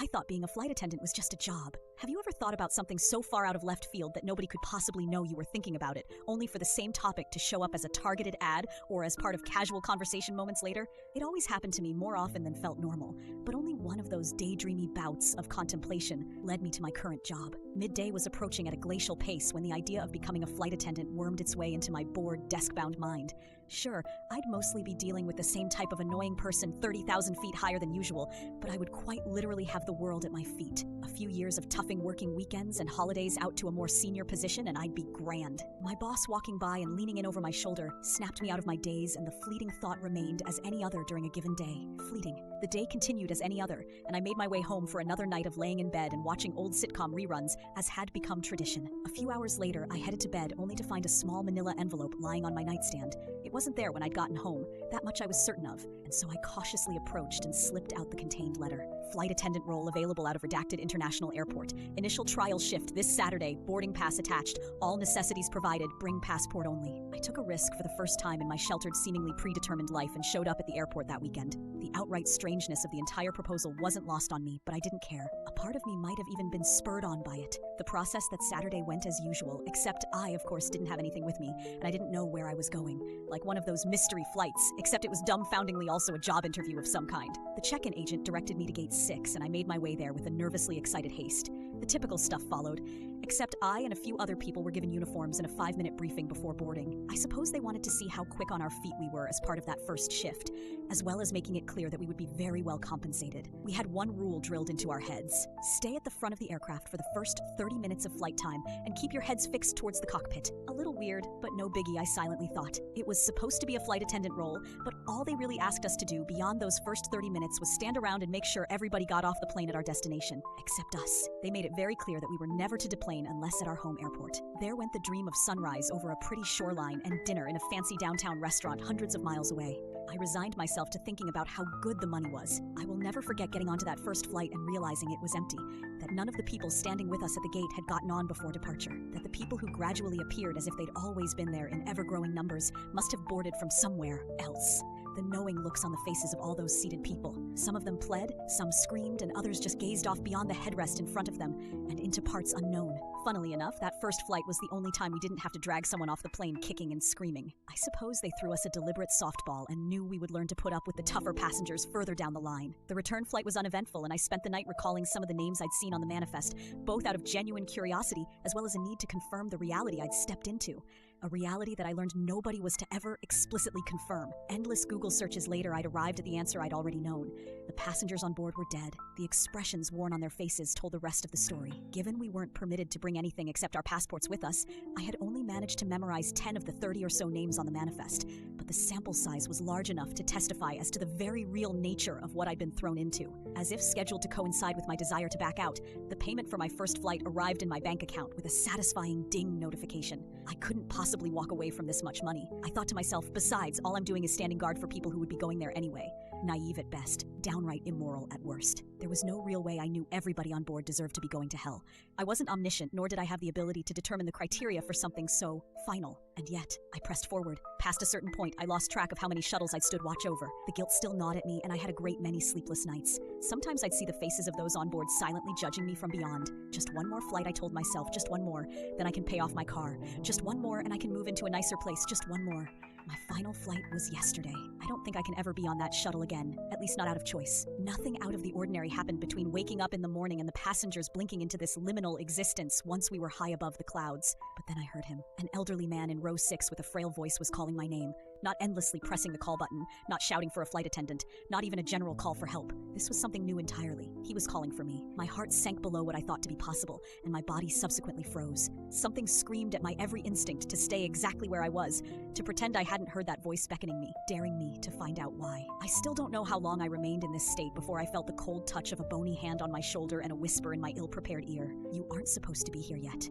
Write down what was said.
I thought being a flight attendant was just a job. Have you ever thought about something so far out of left field that nobody could possibly know you were thinking about it, only for the same topic to show up as a targeted ad or as part of casual conversation moments later? It always happened to me more often than felt normal, but only one of those daydreamy bouts of contemplation led me to my current job. Midday was approaching at a glacial pace when the idea of becoming a flight attendant wormed its way into my bored, desk-bound mind. Sure, I'd mostly be dealing with the same type of annoying person 30,000 feet higher than usual, but I would quite literally have the world at my feet. A few years of toughing working weekends and holidays out to a more senior position and I'd be grand. My boss walking by and leaning in over my shoulder snapped me out of my daze, and the fleeting thought remained as any other during a given day. Fleeting. The day continued as any other, and I made my way home for another night of laying in bed and watching old sitcom reruns, as had become tradition. A few hours later, I headed to bed only to find a small manila envelope lying on my nightstand. It wasn't there when I'd gotten home, that much I was certain of, and so I cautiously approached and slipped out the contained letter. Flight attendant role available out of redacted International Airport. Initial trial shift this Saturday, boarding pass attached, all necessities provided, bring passport only. I took a risk for the first time in my sheltered, seemingly predetermined life and showed up at the airport that weekend. The outright strangeness of the entire proposal wasn't lost on me, but I didn't care. A part of me might have even been spurred on by it. The process that Saturday went as usual, except I, of course, didn't have anything with me, and I didn't know where I was going. Like one of those mystery flights, except it was dumbfoundingly also a job interview of some kind. The check-in agent directed me to gate 6, and I made my way there with a nervously excited haste. The typical stuff followed, except I and a few other people were given uniforms and a 5-minute briefing before boarding. I suppose they wanted to see how quick on our feet we were as part of that first shift, as well as making it clear that we would be very well compensated. We had one rule drilled into our heads. Stay at the front of the aircraft for the first 30 minutes of flight time and keep your heads fixed towards the cockpit. A little weird, but no biggie, I silently thought. It was supposed to be a flight attendant role, but all they really asked us to do beyond those first 30 minutes was stand around and make sure everybody got off the plane at our destination, except us. They made it very clear that we were never to deplane unless at our home airport. There went the dream of sunrise over a pretty shoreline and dinner in a fancy downtown restaurant hundreds of miles away. I resigned myself to thinking about how good the money was. I will never forget getting onto that first flight and realizing it was empty, that none of the people standing with us at the gate had gotten on before departure, that the people who gradually appeared as if they'd always been there in ever-growing numbers must have boarded from somewhere else. The knowing looks on the faces of all those seated people. Some of them pled, some screamed, and others just gazed off beyond the headrest in front of them and into parts unknown. Funnily enough, that first flight was the only time we didn't have to drag someone off the plane kicking and screaming. I suppose they threw us a deliberate softball and knew we would learn to put up with the tougher passengers further down the line. The return flight was uneventful, and I spent the night recalling some of the names I'd seen on the manifest, both out of genuine curiosity as well as a need to confirm the reality I'd stepped into. A reality that I learned nobody was to ever explicitly confirm. Endless Google searches later, I'd arrived at the answer I'd already known. The passengers on board were dead. The expressions worn on their faces told the rest of the story. Given we weren't permitted to bring anything except our passports with us, I had only managed to memorize 10 of the 30 or so names on the manifest, but the sample size was large enough to testify as to the very real nature of what I'd been thrown into. As if scheduled to coincide with my desire to back out, the payment for my first flight arrived in my bank account with a satisfying ding notification. I couldn't possibly walk away from this much money. I thought to myself, besides, all I'm doing is standing guard for people who would be going there anyway. Naive at best, downright immoral at worst. There was no real way I knew everybody on board deserved to be going to hell. I wasn't omniscient, nor did I have the ability to determine the criteria for something so final. And yet, I pressed forward. Past a certain point, I lost track of how many shuttles I'd stood watch over. The guilt still gnawed at me, and I had a great many sleepless nights. Sometimes I'd see the faces of those on board silently judging me from beyond. Just one more flight, I told myself, just one more, then I can pay off my car. Just one more, and I can move into a nicer place, just one more. My final flight was yesterday. I don't think I can ever be on that shuttle again, at least not out of choice. Nothing out of the ordinary happened between waking up in the morning and the passengers blinking into this liminal existence once we were high above the clouds. But then I heard him. An elderly man in row 6 with a frail voice was calling my name, not endlessly pressing the call button, not shouting for a flight attendant, not even a general call for help. This was something new entirely. He was calling for me. My heart sank below what I thought to be possible, and my body subsequently froze. Something screamed at my every instinct to stay exactly where I was, to pretend I hadn't heard that voice beckoning me, daring me to find out why. I still don't know how long I remained in this state before I felt the cold touch of a bony hand on my shoulder and a whisper in my ill-prepared ear. You aren't supposed to be here yet.